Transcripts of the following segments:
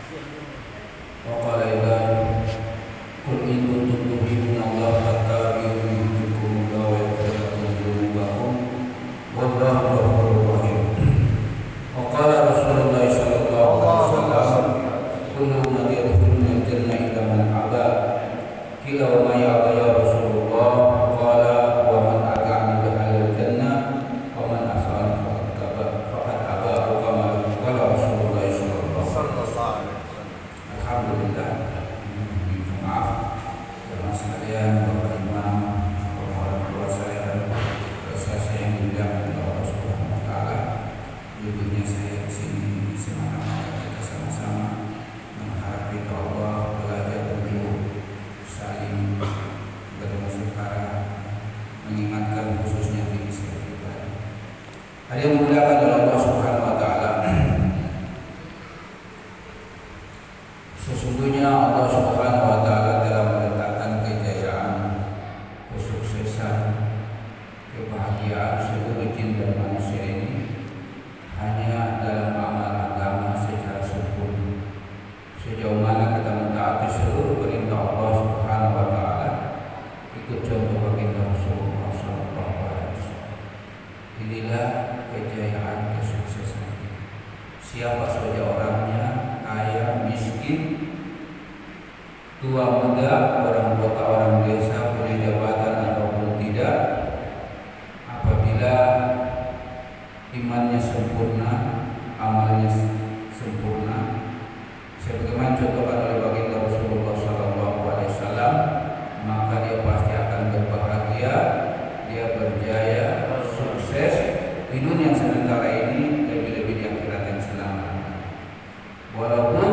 Wa qala idan qul in kuntum tuhibbuna Allah fattabi'uni yuhibbukumullah wa yaghfir lakum dzunubakum wallahu ghafurur rahim. Wa qala Rasulullah sallallahu alaihi wasallam kullu man yadkhuluna al-jannah illa man aba qila wa ma ya'ba ya Rasulullah qala wa man ata'ani dakhala al-jannah wa man asa'ani faqad aba kama qala Rasulullah sallallahu alaihi wasallam. Alhamdulillah. Maaf jemaah sekalian, Bapak Imam, orang tua saya, saya yang dimuliakan oleh Allah Subhanahu wa taala. Judulnya saya di sini semata-mata kita sama-sama mengharap ridha Allah, belajar untuk saling bermusyawarah, mengingatkan khususnya diri saya pribadi. Ada yang dimuliakan oleh Allah Subhanahu wa taala. Sesungguhnya Allah Subhanahu wa taala telah meletakkan kejayaan, kesuksesan, kebahagiaan seluruh jin dan manusia ini hanya dalam amal agama secara sempurna. Sejauh mana kita mentaati seluruh perintah Allah Subhanahu wa taala, ikut contoh baginda Rasulullah sallallahu alaihi wasallam. Inilah kejayaan, kesuksesan. Siapa saja orangnya, kaya, miskin, tua muda, orang kota, orang desa, punya jabatan ataupun tidak, apabila imannya sempurna, amalnya sempurna, sebagaimana contohkan oleh baginda Rasulullah SAW, maka dia pasti akan berbahagia, dia berjaya, sukses di dunia sementara ini, lebih-lebih di akhirat yang selamat. Walaupun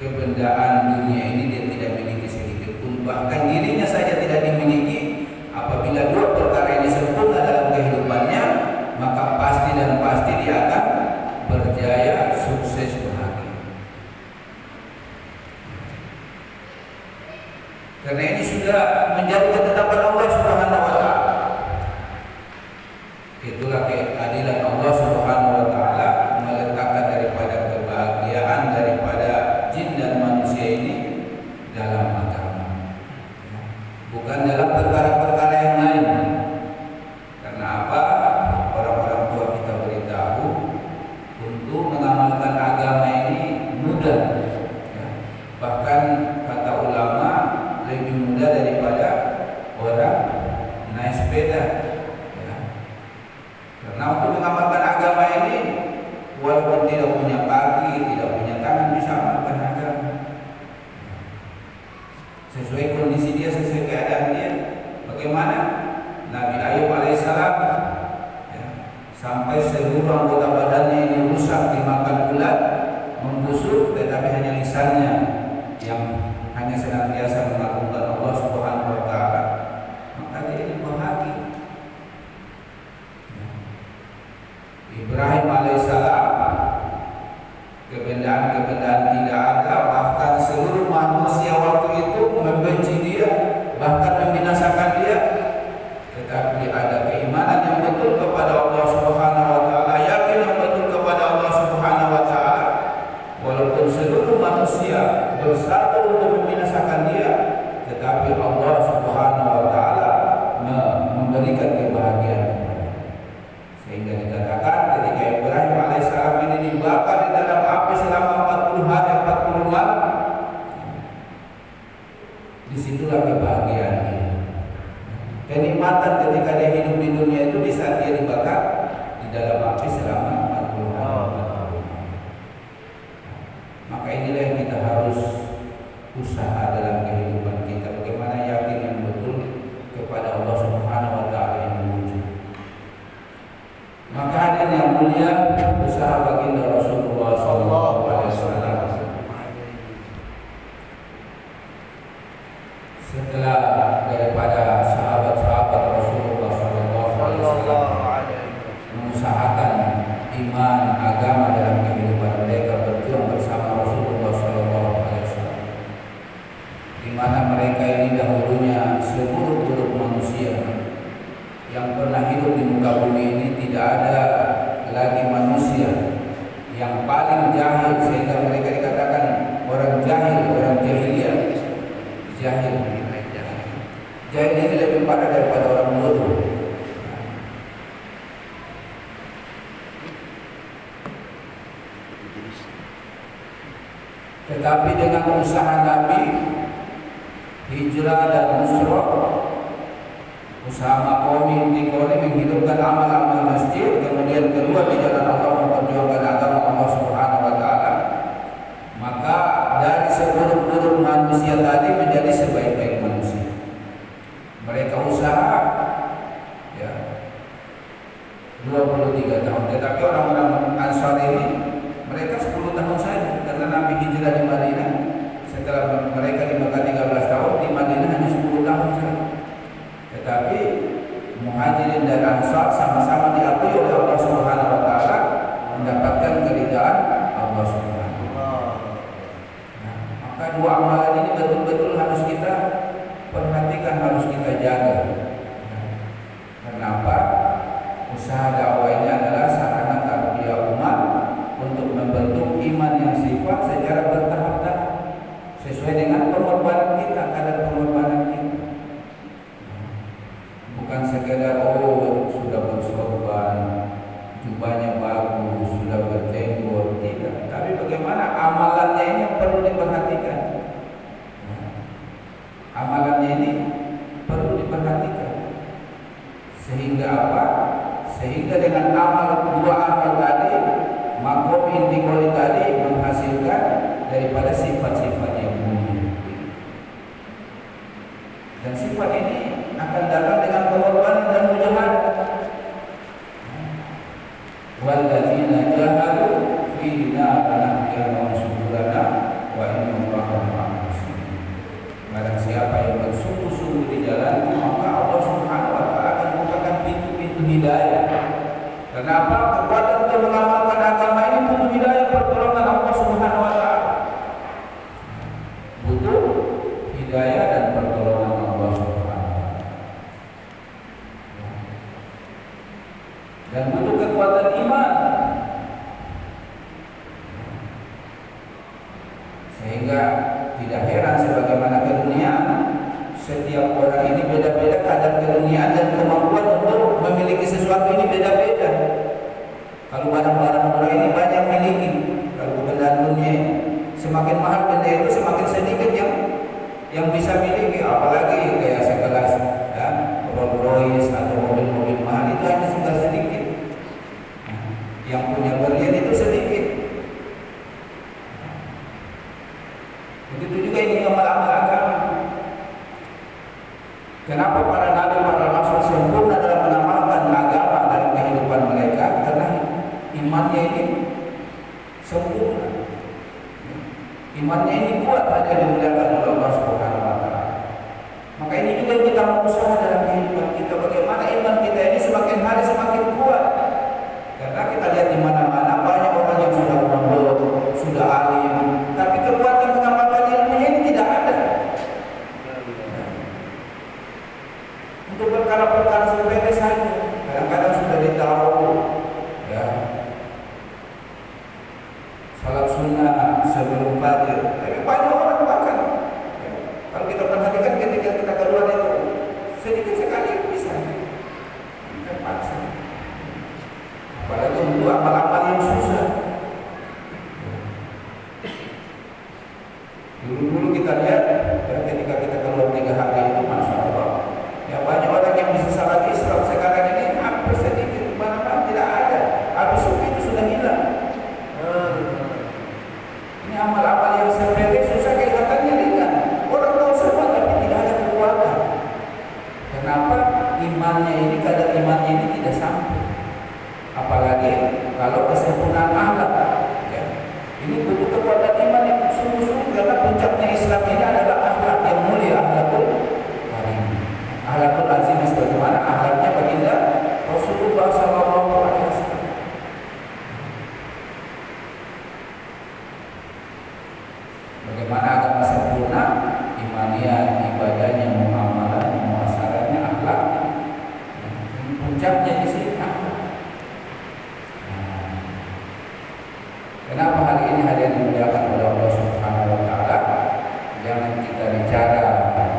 kebendaan dunia ini dia tidak miliki sedikit pun, bahkan dirinya saja tidak dimiliki. Apabila dua perkara ini sempurna dalam kehidupannya, maka pasti dan pasti dia akan berjaya, sukses, bahagia. Karena ini sudah menjadi ketetapan Allah Subhanahu wa taala. Itulah keadilan Allah Subhanahu wa taala meletakkan daripada kebahagiaan daripada jin dan manusia ini dalam agama, bukan dalam perkara-perkara yang lain. Karena apa? Orang-orang tua kita beritahu untuk mengamalkan agama ini mudah, ya. Bahkan kata ulama lebih mudah daripada orang naik sepeda, ya. Karena untuk mengamalkan agama ini, walaupun tidak punya kaki, tidak punya tangan, bisa amalkan agama sesuai kondisi dia, sesuai keadaan dia. Bagaimana Nabi Ayub alaihissalam, ya, sampai seluruh anggota badannya ini rusak dimakan ulat, membusuk, tetapi hanya lisannya yang hanya senantiasa mengagungkan Allah Subhanahu wa taala, maka dia ini bahagia. Ibrahim alaihissalam, kebendaan-kebendaan tidak ada, bahkan seluruh manusia waktu itu membenci dia, bahkan membinasakan dia, tetapi ada keimanan yang betul kepada Allah Subhanahu wa taala, yakin yang betul kepada Allah Subhanahu wa taala, walaupun seluruh manusia bersatu untuk membinasakan dia, tetapi Allah Subhanahu wa taala memberikan kebahagiaan. Sehingga dikatakan ketika Ibrahim alaihissalam ini dibakar di dalam api selama 40 hari 40 malam, disitulah kebahagiaan dia. Kenikmatan ketika dia hidup di dunia itu di saat dia dibakar di dalam api selama 40 hari 40 malam. Maka inilah yang kita harus usaha dalam kehidupan kita, bagaimana yakin yang betul kepada Allah Subhanahu wa taala yang wujud. Maka hadirin yang mulia, usaha baginda Rasulullah sallallahu alaihi wasallam setelah daripada sahabat-sahabat Rasulullah sallallahu alaihi wasallam mengusahakan iman agama dalam kehidupan mereka, berjuang bersama Rasulullah sallallahu alaihi wasallam, di mana mereka ini dahulunya seluruh manusia yang pernah hidup di muka bumi ini, tidak ada lagi manusia yang paling jahil sehingga mereka dikatakan Tetapi dengan usaha Nabi hijrah dan nusrah, usaha Makomi Intikoni menghidupkan amal-amal masjid, kemudian keluar di jalan Allah memperjuangkan agama Allah Subhanahu wa Ta'ala, maka dari seburuk-buruk manusia tadi menjadi sebaik-baik manusia. Mereka usaha ya 23 tahun, tetapi orang-orang Ansar ini mereka 10 tahun saja, karena Nabi hijrah di Madinah. Setelah mereka di Mekah 13 tahun, di Madinah hanya 10 tahun saja. Tetapi Muhajirin dan Ansar sama-sama diakui oleh Allah Subhanahu wa Ta'ala, mendapatkan keridhaan Allah Subhanahu wa Ta'ala. Nah, maka dua amalan ini betul-betul harus kita perhatikan, harus kita jaga. Kenapa? Usaha dakwah ini adalah sarana tarbiyah umat untuk membentuk iman yang sifat secara bertahap-tahap sesuai dengan pengorbanan kita, kadar pengorbanan kita. Bukan sekedar sudah bersorban, jubahnya bagus, sudah berjenggot, tidak. Tapi bagaimana amalannya ini yang perlu diperhatikan. Amalannya ini perlu diperhatikan. Sehingga apa? Sehingga dengan dua amal tadi, makom intikoli tadi menghasilkan daripada sifat-sifat yang mulia. Dan sifat ini akan datang dengan pengorbanan dan mujahadah. Walladzina jahadu fina lanahdiyannahum subulana wa inna Allaha ma'al muhsinin. Barang siapa yang bersungguh-sungguh di jalan, maka Allah Subhanahu wa Ta'ala akan membukakan pintu-pintu hidayah. Kenapa? Kekuatan untuk mengamalkan agama ini butuh hidayah, pertolongan Allah Subhanahu wa Ta'ala. Butuh hidayah dan pertolongan Allah Subhanahu wa Ta'ala. Dan butuh kekuatan iman. Sehingga tidak heran sebagaimana keduniaan, setiap orang ini beda-beda kadar keduniaan dan kemampuan untuk memiliki sesuatu ini beda-beda. Kalau barang-barang orang ini banyak miliki, kalau kebenaran dunia semakin mahal benda itu, semakin sedikit yang bisa miliki. Apalagi kayak sekelas ya, Rolls Royce atau mobil-mobil mahal itu hanya tinggal sedikit. Yang punya berlian itu sedikit. Begitu juga ini amal-amal agama. Kenapa para nabi, para rasul sempurna dalam mengamalkan agama dalam kehidupan mereka? Karena imannya ini sempurna. Imannya ini kuat, hanya dimuliakan oleh Allah Subhanahu wa Ta'ala. Maka ini juga yang kita mau usaha dalam kehidupan kita, bagaimana iman kita ini semakin hari semakin kuat. Karena kita lihat di mana-mana banyak orang yang sudah mondok, sudah alim, tapi kekuatan mengamalkan ilmunya ini tidak ada. Untuk perkara-perkara sepele saja, kadang-kadang sudah ditahu, ya, salat sunnah sebelum fajr. Tapi banyak orang bahkan, ya, kalau kita perhatikan ketika kita keluar itu sedikit sekali bisa, terpaksa. Apalagi untuk amal-amal yang susah. Dulu-dulu kita lihat, ya, ketika kita keluar 3 hari itu, masya Allah, ya banyak orang yang bisa salat Islam. Sekarang ini hampir sedikit, mana-mana tidak ada. Habis itu sudah hilang. Ini amal-amal yang sepele susah, kelihatannya ringan. Orang tahu semua tapi tidak ada kekuatan. Kenapa? Imannya ini, kadar imannya ini tidak sampai. Apalagi kalau kesempurnaan akhlak, ya. Ini butuh kekuatan iman yang sungguh-sungguh, karena puncaknya Islam ini adalah akhlak yang mulia, akhlakul karim, akhlakul azim, sebagaimana akhlaknya baginda Rasulullah SAW. Bagaimana agama sempurna, imaniyah, ibadahnya, muamalah, muasaratnya, akhlaknya. Puncaknya di sini akhlak. Kenapa hari ini hadirin dimuliakan oleh Allah Subhanahu wa Ta'ala? Jangan kita bicara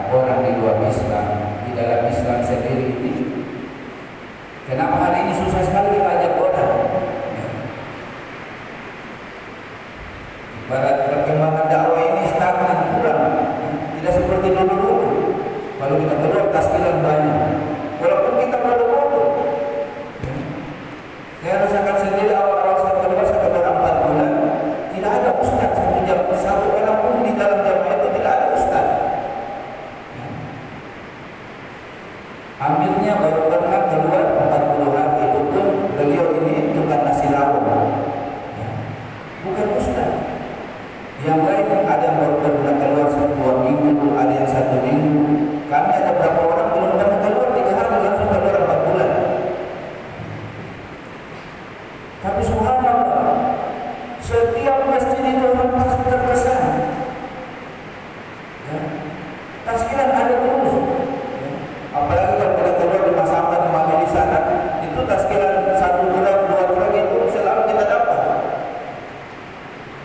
orang di luar Islam, di dalam Islam sendiri ini. Kenapa hari ini susah sekali kita ajak orang? Ibarat perkembangan dakwah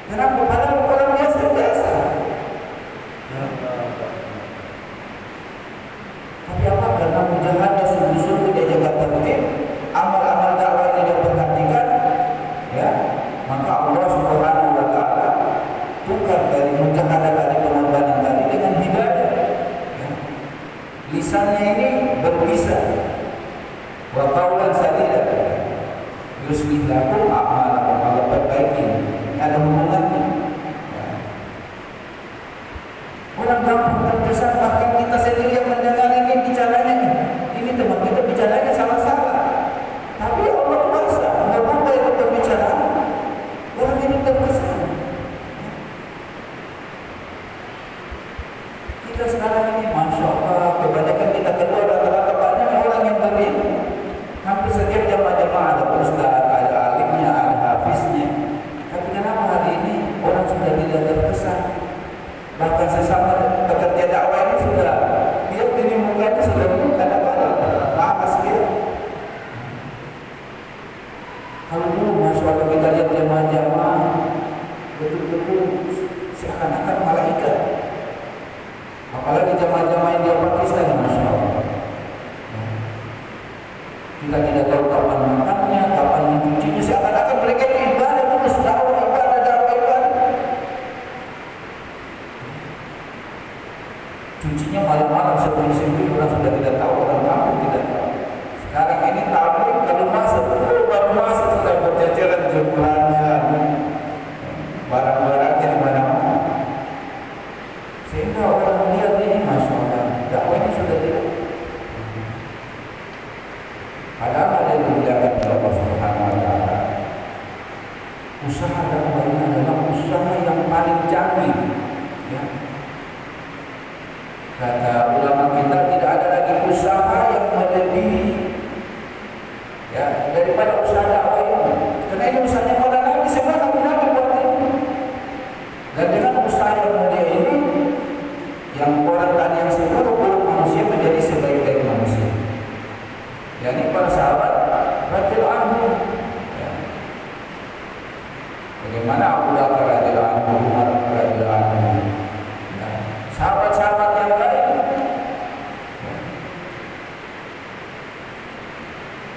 Kenapa? Padahal orang biasa-biasa. Ya. Tapi apa? Karena mujahadah sungguh-sungguh dia jaga tertib, amal-amal dakwah ini dia perhatikan, ya, maka Allah Subhanahu wa taala tukar dari mujahadah tadi, pengorbanan tadi dengan hidayah. Ya. Lisannya ini berbisa. Wa qaulan sadida. Yuslih lakum a'malakum, Allah perbaiki. Ada hubungannya. Ya. Orang gampang terkesan, bahkan kita sendiri yang mendengar ini bicaranya, ini teman kita bicaranya salah-salah. Tapi Allah kuasa mengubah itu pembicaraan. Orang ini terkesan. Kita sekarang ini, masya Allah, kebanyakan kita keluar rata-rata banyak orang yang berilmu. Hampir setiap jamaah-jamaah ada ustaz, ada alimnya, ada hafiznya. Tapi kenapa hari ini orang sudah tidak terkesan? Bahkan sesama pekerja dakwah ini sudah, dia ini mukanya sudah kadang-kadang malas dia. Kalau dulu masya Allah kita lihat jamaah-jamaah betul-betul seakan-akan malaikat. Apalagi jamaah-jamaah yang di Pakistan, masya Allah. Kita tidak tahu kapan makannya, kapan mencucinya, seakan-akan mereka itu ibadah terus, dakwah ibadah. Cucinya malam-malam sebelum orang sudah tidak tahu, orang kampung tidak tahu. Sekarang ini tabligh kalau masuk, baru masuk sudah berceceran jemurannya, barang-barangnya di mana-mana. Sehingga orang lihat ini, masya Allah, dakwah ini sudah tidak. Padahal ada yang dimuliakan oleh Allah Subhanahu wa taala. Usaha dakwah ini adalah usaha yang paling canggih. Ya. Kata ulama kita, tidak ada lagi usaha yang melebihi, ya, daripada usaha dakwah ini. Karena ini usahanya pada Nabi, semua Nabi buat ini. Dan dengan usaha yang mulia ini, yang orang tadi yang seluruh manusia menjadi sebaik-baik manusia. Yani para sahabat radhiyallahu anhum. Ya. Bagaimana Abu Bakar radhiyallahu anhu, Umar radhiyallahu anhu. Ya. Sahabat-sahabat yang lain. Ya.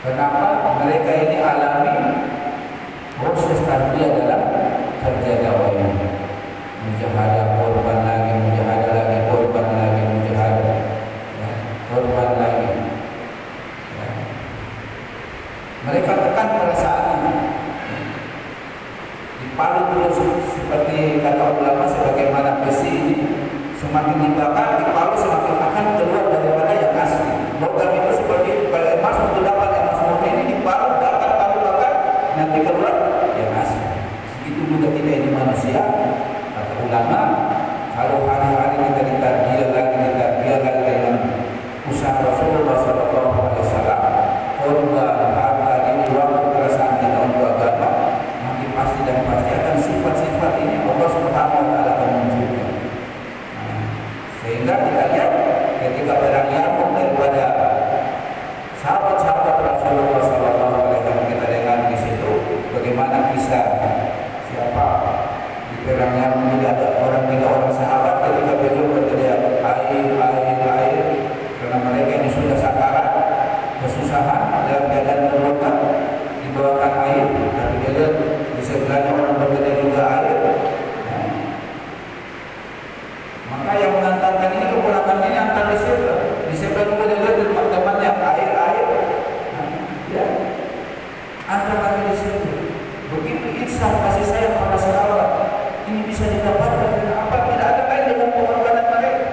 Kenapa mereka ini alami proses tarbiyah dalam kerja dakwah ini? Mujahadah, korban lagi, mujahadah lagi, korban lagi, mujahadah. Ya. Korban lagi. Mereka tekan perasaannya, dipalut terus seperti kata ulama, sebagaimana besi ini semakin dibakar, dipalut semakin akan keluar daripada yang asli. Logam itu seperti emas, untuk dapat emas murni ini dipalut, bakar, nanti keluar yang asli. Begitu juga tidak ini manusia. Kata ulama, kalau hari-hari kita ditarbiyah lagi dengan usaha Rasulullah SAW, korban, waktu perasaan kita untuk agama, nanti pasti dan pasti akan sifat-sifat ini Allah Subhanahu wa taala akan munculkan. Sehingga kita lihat ketika perang Yarmuk daripada sahabat-sahabat Rasulullah SAW, kita dengar di situ bagaimana kisah siapa di perang Yarmuk ada tiga orang sahabat ketika beliau berteriak air, karena mereka ini sudah sakarat, kesusahan dalam keadaan terluka, dibawakan air, tapi dia lihat di sebelahnya orang berteriak juga air. Nah, maka yang mengantarkan ini, keponakan ini antar di sebelah juga dia lihat di teman-temannya air. Nah, ya, antar lagi di situ. Begitu insaf kasih sayang pada sahabat ini bisa didapatkan. Apa tidak ada lain dengan pengorbanan mereka?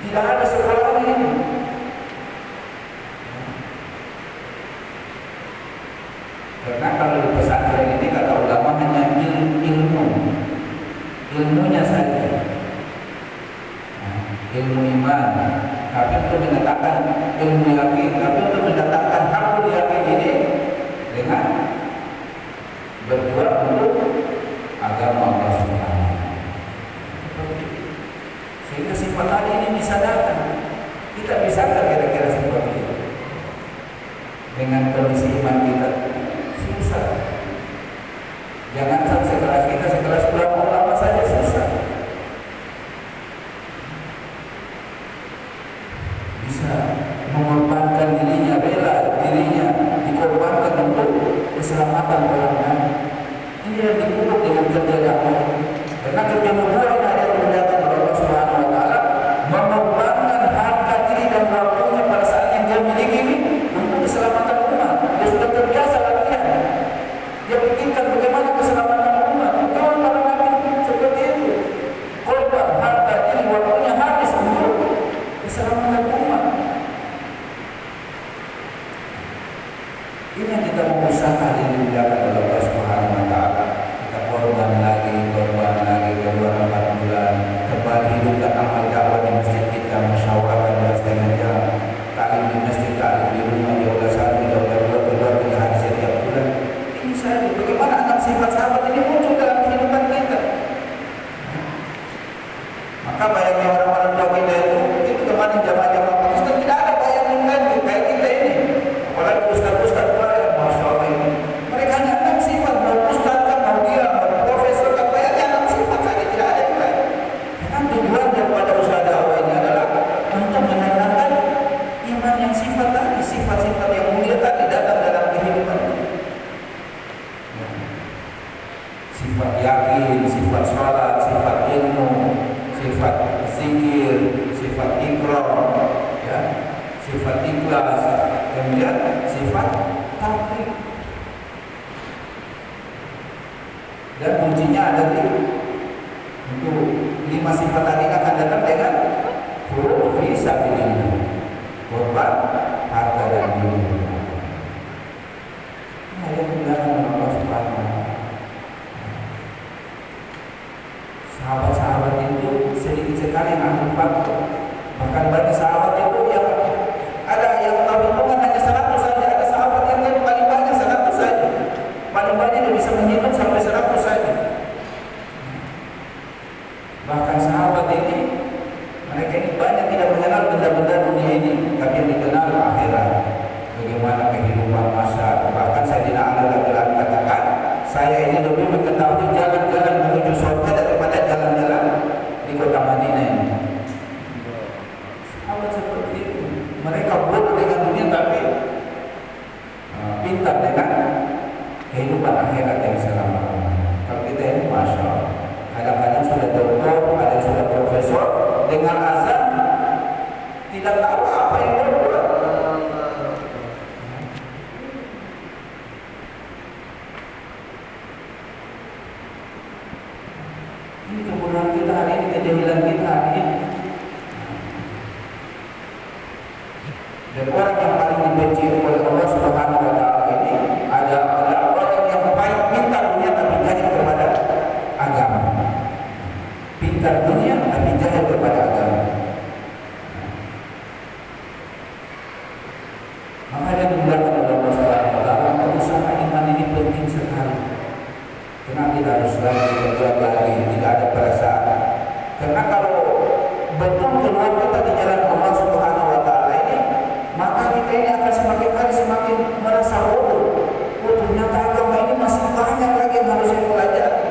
Tidak ada sekolah ini. Karena kalau di pesantren ini kata ulama hanya ilmunya saja, ilmu iman. Tapi untuk mendatangkan ilmu yakin, tapi untuk mendatangkan hakul yakin ini dengan berjuang untuk agama Allah Subhanahu. Sehingga sifat tadi ini bisa datang. Kita bisa kira-kira seperti itu dengan kondisi iman kita. Susah. Jangan sekelas kita, sekelas ulama-ulama saja susah. Bisa mengorbankan dirinya, rela dirinya dikorbankan untuk keselamatan orang lain. Ini yang dikuruk dengan kerja dakwah. Karena kerja nubuah ini ada yang dimuliakan oleh Allah Subhanahu wa taala, mengorbankan harta diri dan waktunya pada saat yang dia miliki ini untuk keselamatan umat. Dia sudah terbiasa latihan. Dia pikirkan bagaimana keselamatan umat. Kalau para nabi seperti itu, korban harta diri waktunya habis untuk keselamatan umat. Ini yang kita mau usaha dimuliakan oleh Allah Subhanahu wa taala. Kita korban lagi, keluar 4 bulan, kembali hidupkan amal dakwah di masjid kita, musyawarah 12,5 jam, taklim di masjid, taklim di rumah, yoga 1, yoga 2, keluar 3 hari setiap bulan. Ini saja bagaimana anak sifat sahabat ini muncul dalam kehidupan kita. Maka bayangnya orang-orang tua kita itu kemarin jamaah-jamaah Pakistan tidak ada bayangan lagi kayak kita ini. Apalagi ustaz-ustaz keluarga, masya Allah ini. Mereka hanya anak sifat, mau ustaz kan, mau dia, mau profesor kan, bayangnya anak sifat saja tidak ada juga. Karena tujuan daripada usaha dakwah ini adalah untuk menanamkan iman yang sifat tadi, sifat-sifat yang mulia tadi datang dalam kehidupan. Sifat yakin, sifat sholat, sifat ilmu, sifat zikir, sifat ikrar, ya, sifat ikhlas, kemudian sifat taufik. Dan kuncinya ada di untuk 5 sifat tadi akan datang dengan huruf fi sabilillah, korban harta dan diri. Nah, yang dilakukan Allah Subhanahu wa taala. Sahabat-sahabat itu sedikit sekali yang ahli fakta. Bahkan banyak sahabat itu yang ada yang tahu hitungan hanya 100 saja. Ada sahabat yang paling banyak 100 saja. Paling banyak dia bisa menghitung sampai 100 saja. Bahkan sahabat ini, mereka ini banyak tidak mengenal benda-benda dunia ini, tapi yang dikenal akhirat. Bagaimana kehidupan masa. Bahkan Sayyidina Ali radhiyallahu anhu katakan, saya ini lebih mengetahui jalan-jalan menuju surga daripada jalan-jalan di kota Madinah ini. Sahabat seperti itu. Mereka bodoh dengan dunia tapi pintar dengan kehidupan akhirat yang selama-lamanya. Kalau kita ini masya Allah, kadang-kadang sudah doktor, ada sudah profesor, dengan azan tidak tahu apa yang berbuat. Ini kebodohan kita hari ini, kejahilan kita hari ini. Dan orang yang paling dibenci oleh Allah Subhanahu wa taala ini adalah orang yang paling pintar dunia tapi jahil kepada agama. Pintar dunia tapi jahil kepada agama. Maka dia dimuliakan oleh Allah Subhanahu wa taala. Usaha iman ini penting sekali. Karena kita harus lagi berbuat lagi, tidak ada perasaan. Karena kalau betul keluar kita di jalan Allah Subhanahu wa taala ini, maka kita ini akan semakin hari semakin merasa bodoh. Oh, ternyata agama ini masih banyak lagi yang harus saya pelajari.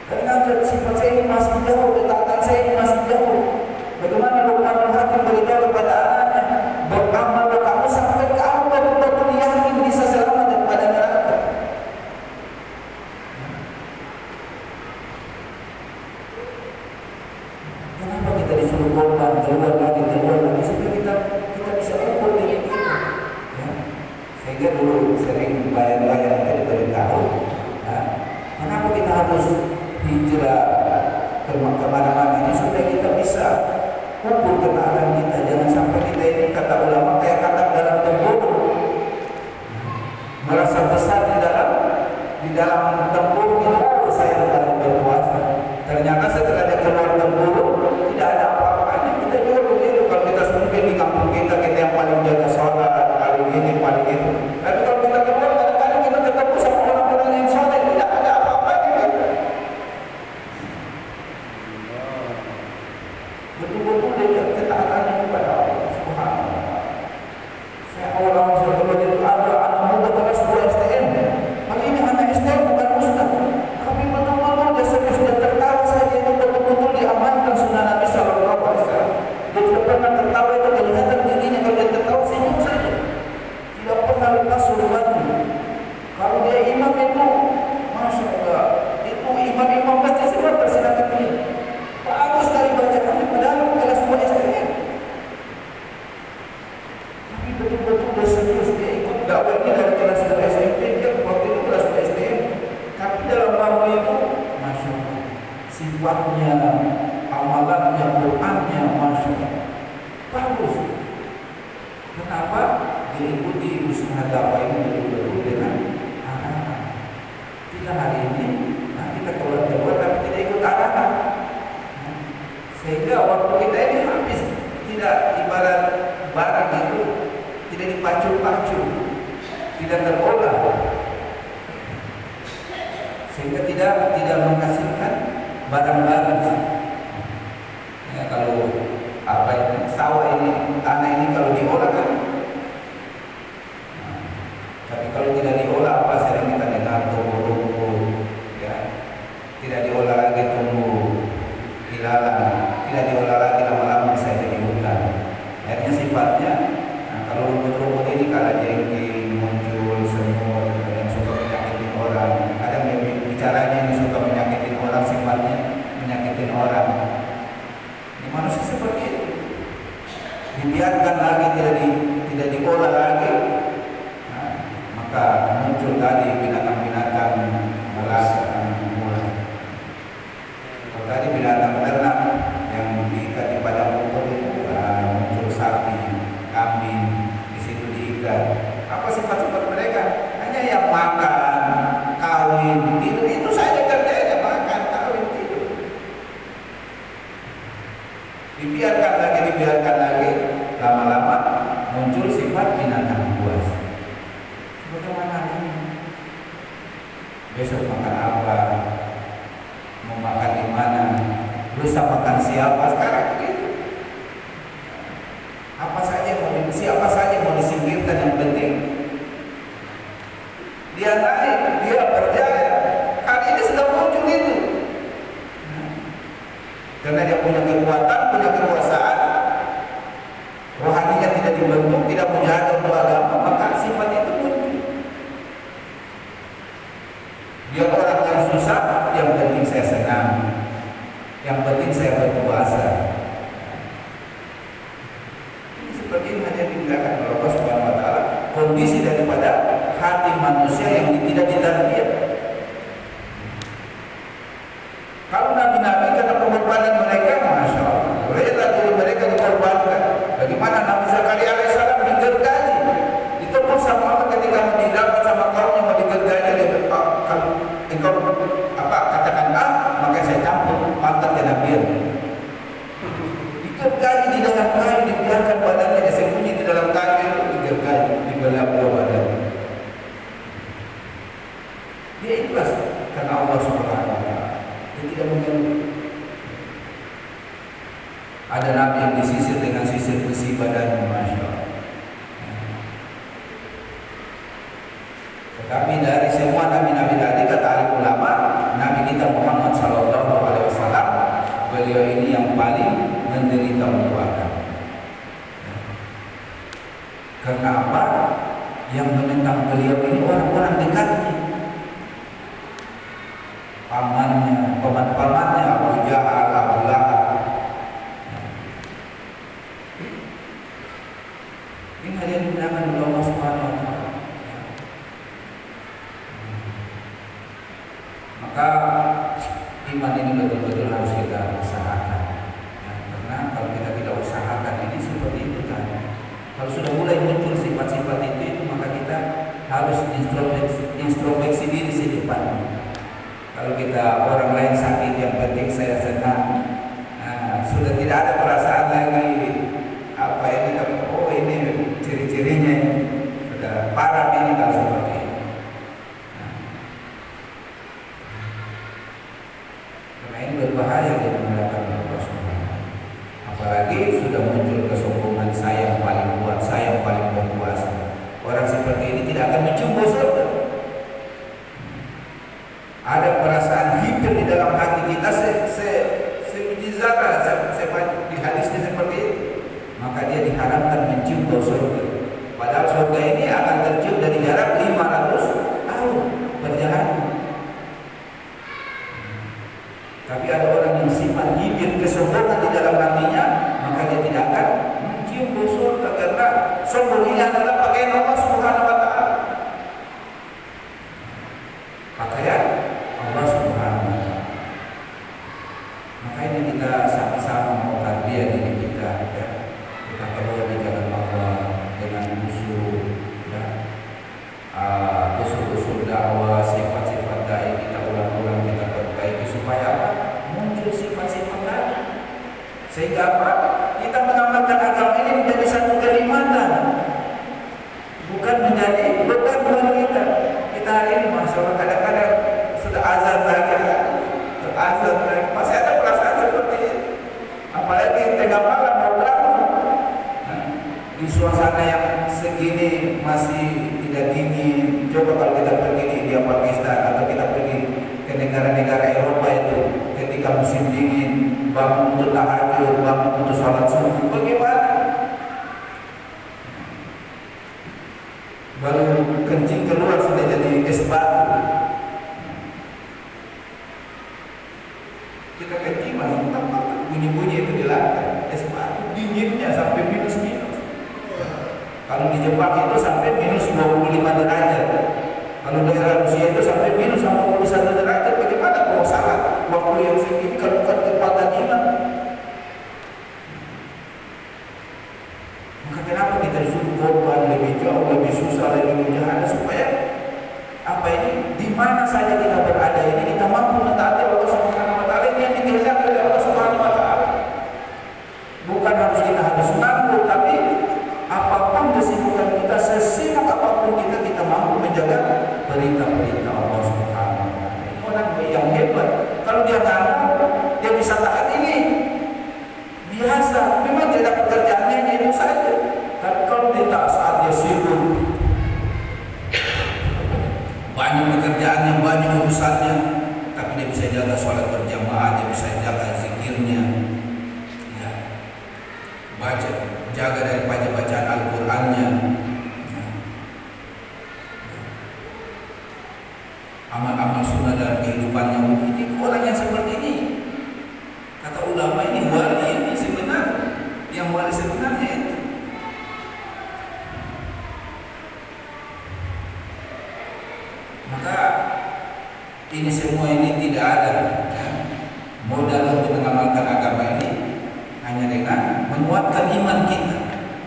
Karena sifat saya ini masih jauh, ketaatan saya ini masih jauh. Bagaimana Luqmanul Hakim beritahu kepada anaknya, beramal kamu sampai kamu betul-betul yakin bisa selamat daripada neraka. Kenapa kita disuruh korban, keluar lagi supaya kita bisa ukur diri kita. Ya. Sehingga dulu sering bayang-bayang kita diberitahu. Ya. Kenapa kita harus hijrah kemana-mana ini supaya kita bisa ukur ketaatan kita. Jangan sampai kita ini kata ulama kayak kata dalam tempurung, merasa besar di dalam tempurung ini. Oh, saya paling berkuasa. Ternyata setelah dia keluar tempurung tidak ada apa-apanya. Kita juga begitu. Kalau kita mungkin di kampung kita yang paling jaga sholat, paling ini, paling itu. Tapi kalau kita keluar kadang-kadang kita ketemu sama orang-orang yang sholat, tidak ada apa-apanya. Betul-betul dia ketaatannya kepada Allah Subhanahu wa taala. Saya awal-awal saya itu ada anak muda kelas 2 STM. Hari ini anak sifatnya, amalannya, Qurannya, masya Allah, bagus. Kenapa? Diikuti usaha dakwah ini betul-betul dengan arahan. Kita hari ini, kita keluar tapi tidak ikut arahan, sehingga waktu kita ini habis, tidak ibarat barang itu tidak dipacu-pacu, tidak terolah, sehingga tidak menghasilkan barang-barang. Ya, kalau sawah ini, tanah ini kalau diolah kan, tapi kalau tidak diolah, apa sering kita dengar tumbuh-tumbuh, ya, tidak diolah lagi tumbuh ilalang, tidak diolah lagi lama-lama bisa jadi hutan. Akhirnya sifatnya, kalau rumput-rumput ini kalau jengking, muncul semut yang suka menyakitin orang, kadang bicaranya ini suka menyakitin orang, sifatnya menyakitin orang. Ini manusia seperti itu, dibiarkan lagi, tidak diolah lagi, maka muncul tadi binatang-binatang melasa mulai. Kalau tadi binatang ternak yang diikat di padang rumput itu, muncul sapi, kambing, di situ diikat. Apa sifat-sifat mereka? Hanya yang makan, kawin, tidur, itu saja kerjanya, makan, kawin, tidur. Dibiarkan lagi, lama-lama muncul sifat binatang buas. Bagaimana ini? Besok makan apa? Mau makan di mana? Lusa makan siapa? Sekarang begitu. Siapa saja mau disingkirkan, yang penting dia naik, dia berjaya. Hari ini sudah muncul itu, karena dia punya kekuatan, punya kekuasaan, rohaninya tidak dibentuk, tidak punya ada untuk agama, maka sifat itu muncul. Dia orang yang susah, yang penting saya senang, yang penting saya berpuasa. Ini seperti ini hanya ditinggalkan oleh Allah Subhanahu Wa Taala, kondisi daripada hati manusia yang tidak ditarbiyah. Kalau nabi-nabi kata pengorbanan mereka, masya Allah, rela diri mereka dikorbankan. Bagaimana Nabi Zakaria alaihissalam digergaji, ditepuk sama Allah ketika didapat sama kaumnya mau digergaji, dia kalau engkau katakan maka saya campur pantat kenabian. Digergaji di dalam kayu, dibiarkan badannya dia sembunyi di dalam kayu itu, digergaji, dibelah dua badan. Dia ikhlas karena Allah Subhanahu Wa Taala. Dia tidak mengganggu. Ada nabi yang disisir dengan sisir besi badannya, masya Allah. Tetapi dari semua nabi-nabi tadi, kata ahli ulama, Nabi kita Muhammad SAW, beliau ini yang paling menderita untuk agama. Karena apa? Yang menentang beliau ini orang-orang dekatnya, paman-pamannya Abu Jahal, Abu Lahab. Ini hal yang digunakan oleh Allah Subhanahu Wa Taala. Maka iman ini betul-betul harus kita usahakan. Karena kalau kita tidak usahakan ini seperti itu kan. Kalau sudah mulai muncul sifat-sifat itu, maka kita harus introspeksi diri sedikit. Kalau kita orang lain sakit, yang penting saya senang. Sudah tidak ada perasaan lagi apa ini, oh ini ciri-cirinya sudah parah ini kalau seperti ini. Karena ini berbahaya di menggunakan Allah Subhanahu. Apalagi sudah muncul kesombongan, saya yang paling kuat, saya yang paling berkuasa. Orang seperti ini tidak akan mencium surga. Ada perasaan hibur di dalam hati kita, semujizara, di hadisnya seperti itu, maka dia diharapkan mencium bau surga. Padahal surga ini akan tercium dari jarak 500 tahun perjalanan. Tapi ada orang yang sifat hibur, kesombongan di dalam hatinya, maka dia tidak akan mencium bau surga, karena sombong ini adalah pakaian Allah Subhanahu Wa Taala. Pakaian Allah Subhanahu Wa Taala. Sehingga apa? Kita mengamalkan agama ini menjadi satu kenikmatan, bukan menjadi beban buat kita. Kita hari ini masya Allah kadang-kadang sudah azan lagi, azan lagi, masih ada perasaan seperti itu. Apalagi tengah malam mau bangun, di suasana yang segini masih tidak dingin. Coba kalau kita pergi di India, Pakistan, atau kita pergi ke negara-negara Eropa itu, ketika musim dingin, bangun untuk tahajud, bangun untuk sholat subuh, bagaimana? Baru kencing keluar sudah jadi es batu. Kita kencing masih bunyi-bunyi itu di lantai, es batu, dinginnya sampai minus-minus. Kalau di Jepang itu sampai minus 25 derajat. Kalau daerah Rusia itu sampai minus 51 derajat. Bagaimana kalau salah waktu yang segini kalau bukan kekuatan iman? Maka kenapa kita disuruh korban lebih jauh, lebih susah, lebih mujahadah supaya apa ini? Di mana saja kita berada ini kita mampu mentaati Allah Subhanahu wa taala yang dikerjakan oleh Allah Subhanahu wa taala. Bukan harus kita harus nganggur, tapi apapun kesibukan kita, sesibuk apapun kita mampu menjaga perintah-perintah Allah Subhanahu wa taala. Ini orang yang hebat. Kalau dia nganggur, dia bisa taat ini. Biasa, memang dia ada pekerjaannya itu saja. Tapi kalau dia tak saat dia sibuk, banyak pekerjaannya, banyak urusannya, tapi dia bisa jaga sholat berjamaah, dia bisa jaga zikirnya, ya. Baca, jaga dari bacaan Al-Qur'annya, ya. Amal-amal sunnah dalam kehidupannya. Ini orang yang seperti ini, kata ulama ini wali ini sebenarnya, yang wali sebenarnya itu. Maka ini semua ini tidak ada, ya, modal untuk mengamalkan agama ini hanya dengan menguatkan iman kita,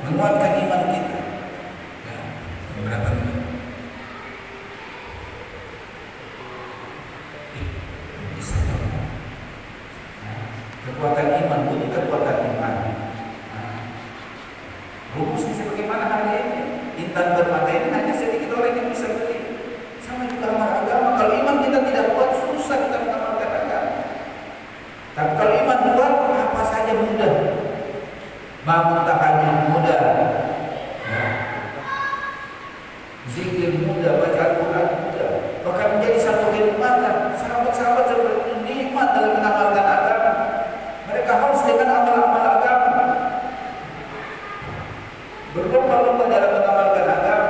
menguatkan iman kita. Ya, berapa menit? Kekuatan iman, butuh kekuatan iman. Rumusnya sebagaimana hari ini, intan bermata ini hanya sedikit orang yang bisa beli. Sama juga amal agama. Kalau iman kita tidak kuat, susah kita mengamalkan agama. Tapi kalau iman kuat, apa saja mudah. Bangun tahajud mudah, ya. Zikir mudah, baca Al-Quran mudah. Bahkan menjadi satu kenikmatan. Sahabat-sahabat seperti nikmat dalam mengamalkan agama. Mereka harus dengan amal-amal agama, berlomba-lomba dalam mengamalkan agama.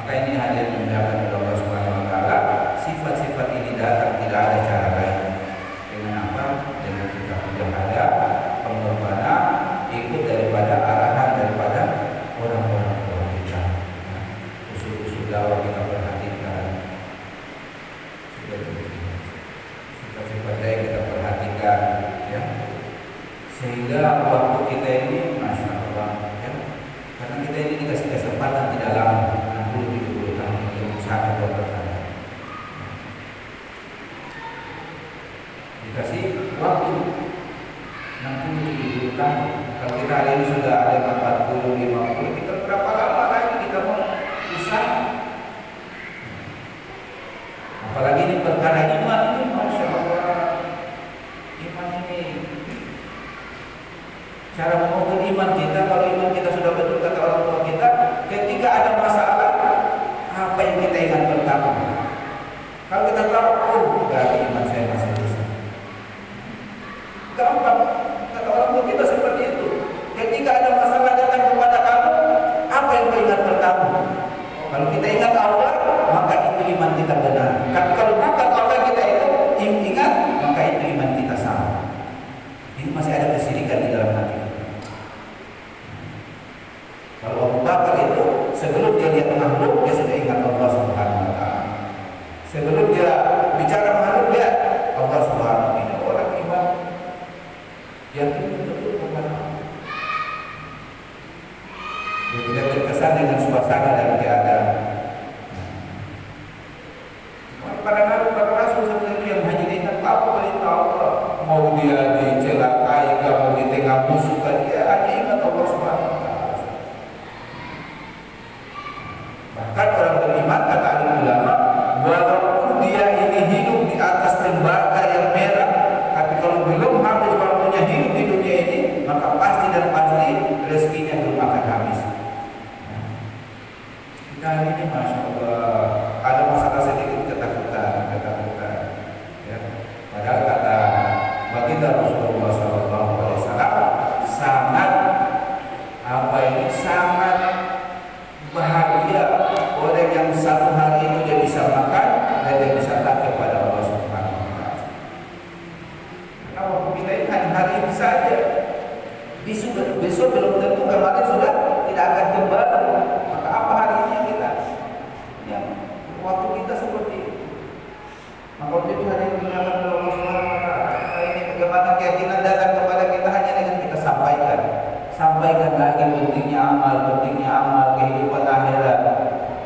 Maka ini hadir menjaga Allah Subhanahu wa taala. Sifat-sifat ini datang tidak ada cara lain. Dengan apa? Dengan kita mujahadah, pengorbanan, ikut daripada arahan daripada orang-orang tua kita. Usul-usul dakwah kita perhatikan. Sifat-sifat yang kita perhatikan, ya. Sehingga waktu kita ini masya Allah, ya. Karena kita ini dikasih kesempatan tidak lama. 60-70 tahun untuk usaha bertahan. Dikasih waktu 60-70 tahun. Kalau kita hari ini sudah ada 40-50, kita berapa lama lagi kita mau usaha? Apalagi ini perkara iman ini, masya Allah, iman ini cara mengukur iman kita. Kalau iman kita sudah betul kata orang tua kita, ketika ada masalah, apa yang kita ingat pertama? Kalau kita tahu, oh berarti iman saya masih bisa. Gampang, kata orang tua kita seperti itu. Ketika ada masalah datang kepada kamu, Bahkan orang beriman kata alim ulama, walaupun dia ini hidup di atas tembaga yang merah, tapi kalau belum habis waktunya hidup di dunia ini, maka pasti dan pasti rezekinya belum akan habis. Kita hari ini masya Allah ada masalah sedikit ketakutan. Ya. Padahal kata baginda Rasulullah SAW sangat sangat bahagia orang yang satu hari itu dia bisa makan dan dia bisa taat kepada Allah Subhanahu wa taala. Karena waktu kita ini hanya hari ini saja. Besok belum tentu, kemarin sudah tidak akan kembali. Maka apa hari ini kita? Ya, waktu kita seperti itu. Maka waktu itu hari ini dinyatakan oleh Allah Subhanahu wa taala. Ini bagaimana keyakinan datang kepada kita hanya dengan kita sampaikan lagi pentingnya amal, kehidupan akhirat,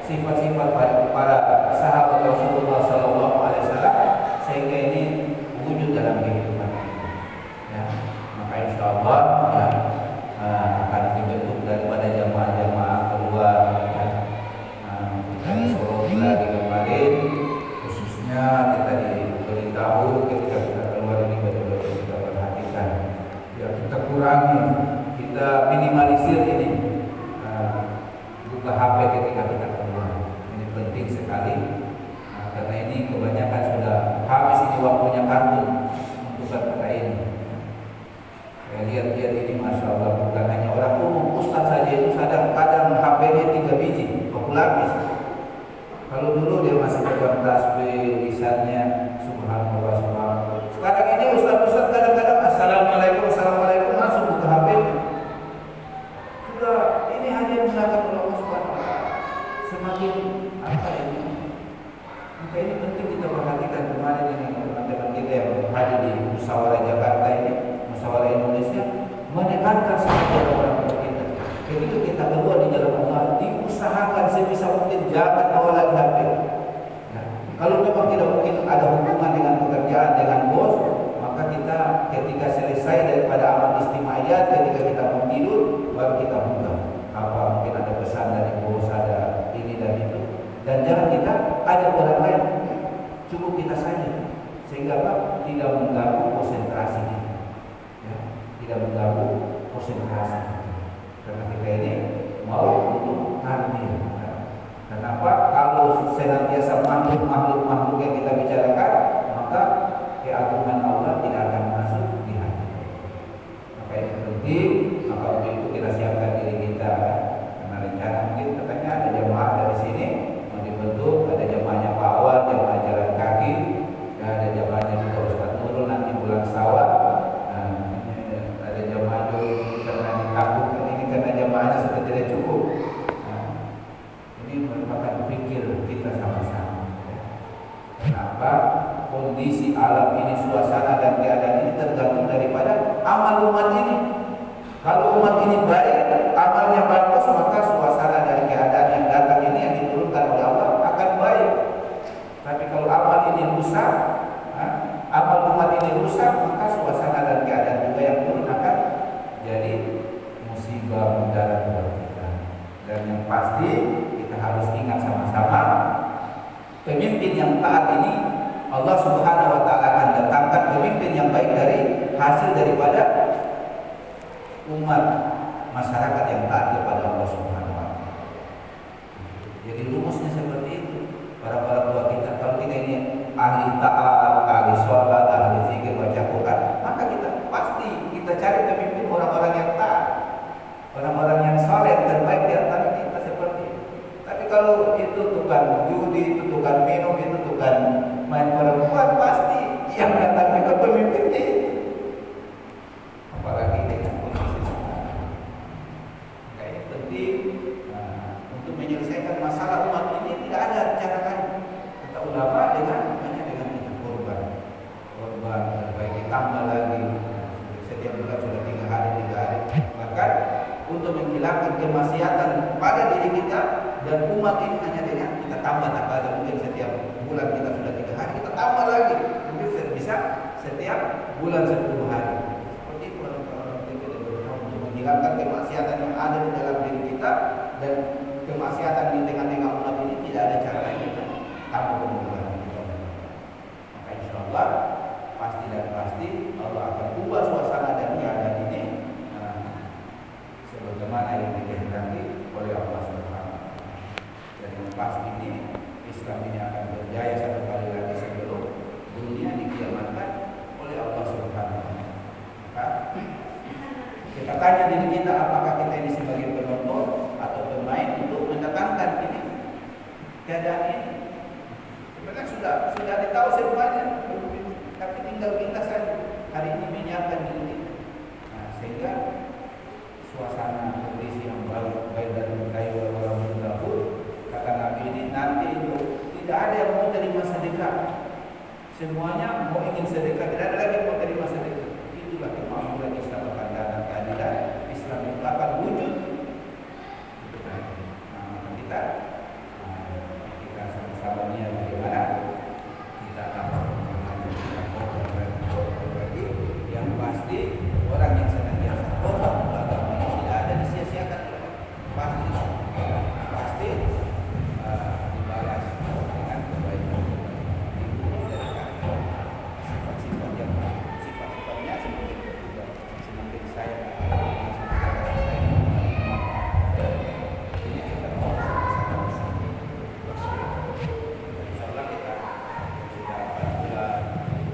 sifat-sifat para sahabat Rasulullah SAW, sehingga ini wujud dalam kehidupan kita. Ya, maka insya Allah ya, akan dibentuk daripada jamaah-jamaah keluar. Ya, kita disuruh lagi kemarin, khususnya kita diberitahu ketika kita keluar ini betul-betul kita perhatikan. Ya, kita kurangi, kita minimalisir ini buka HP ketika kita keluar. Ini penting sekali karena ini kebanyakan sudah habis ini waktunya kartu untuk kata ini. Saya lihat-lihat ini masya Allah, bukan hanya orang umum, ustaz saja itu kadang HP-nya 3 biji, waktu habis. Kalau dulu dia masih pegang tasbih, lisannya subhanallah subhanallah. Sekarang ini ustaz-ustaz kadang-kadang assalamualaikum langsung buka HP. Ini hanya mengatakan Allah Subhanahu wa taala. Semakin apa ini? Maka ini penting kita perhatikan. Kemarin ini teman-teman kita yang hadir di Musyawarah Jakarta ini, Musyawarah Indonesia, menekankan kepada orang kita. Ketika kita keluar di jalan Allah, diusahakan sebisa mungkin jangan bawa lagi HP. Nah, kalau memang tidak mungkin ada hubungan dengan pekerjaan, dengan bos, maka kita ketika selesai daripada amal istimaiyat, ketika kita mau tidur, baru kita buka apa mungkin ada pesan dari bos, ada ini dan itu, dan jangan kita ada orang lain, cukup kita saja, sehingga apa? Tidak mengganggu konsentrasi kita, ya, tidak mengganggu konsentrasi kita. Karena kita ini mau untuk tampil. Kenapa? Kalau senantiasa makhluk yang kita bicarakan, maka keagungan Allah tidak akan masuk di hati. Maka ini penting. Maka untuk itu kita siapkan diri kita. Karena rencana mungkin katanya ada jemaah dari sini mau dibentuk, ada jemaahnya Pak Awal, jemaah jalan kaki, dan ada jemaahnya juga Ustaz Nurul nanti bulan Sawal. Ada jemaah juga karena dikabulkan ini karena jemaahnya sudah tidak cukup. Ini merupakan pikir kita sama-sama. Kenapa? Kondisi alam ini, suasana dan keadaan ini tergantung daripada amal umat ini. Kalau umat ini baik, amalnya bagus, maka suasana dari keadaan yang datang ini yang diturunkan oleh Allah akan baik. Tapi kalau amal ini rusak, amal umat ini rusak, maka suasana dan keadaan juga yang turun akan jadi musibah mendarat buat kita. Dan yang pasti kita harus ingat sama-sama, pemimpin yang taat ini Allah Subhanahu wa taala akan datangkan pemimpin yang baik dari hasil daripada umat masyarakat yang taat kepada Allah Subhanahu wa taala. Jadi rumusnya seperti itu. Para tua kita, kalau kita ini ahli taat, ahli sholat, ahli zikir, baca Quran, maka kita pasti kita cari pemimpin orang-orang yang taat, orang-orang yang saleh, terbaik di antara kita seperti itu. Tapi kalau itu tukang judi, itu tukang minum, itu tukang main perempuan, pasti yang datang ke pemimpinnya itu. Apalagi dengan kondisi sekarang. Maka ini penting untuk menyelesaikan masalah umat ini tidak ada cara lain. Kata ulama hanya dengan kita korban, baik tambah lagi. Setiap bulan sudah 3 hari. Bahkan untuk menghilangkan kemaksiatan pada diri kita dan umat ini hanya dengan kita tambah mungkin setiap bulan kita sudah 3 hari, kita tambah lagi mungkin bisa setiap bulan 10 hari. Seperti itu orang-orang kita berusaha untuk menghilangkan kemaksiatan yang ada di dalam diri kita dan kemaksiatan di tengah-tengah umat pasti ini Islam ini akan berjaya satu kali lagi sebelum dunia dikiamatkan oleh Allah Subhanahu wa taala. Maka kita tanya diri kita, apakah kita ini sebagai penonton atau pemain untuk mendatangkan ini keadaan ini? Sebenarnya sudah ditahu semuanya, tapi tinggal kita saja hari ini menyiapkan diri kita. Nah, sehingga suasana kondisi yang baru baik dari kayu walau dahulu kata Nabi ini nanti itu tidak ada yang mau terima sedekah, semuanya mau ingin sedekah, tidak ada lagi yang mau terima sedekah. Itulah kemakmuran Islam, keadilan Islam itu akan wujud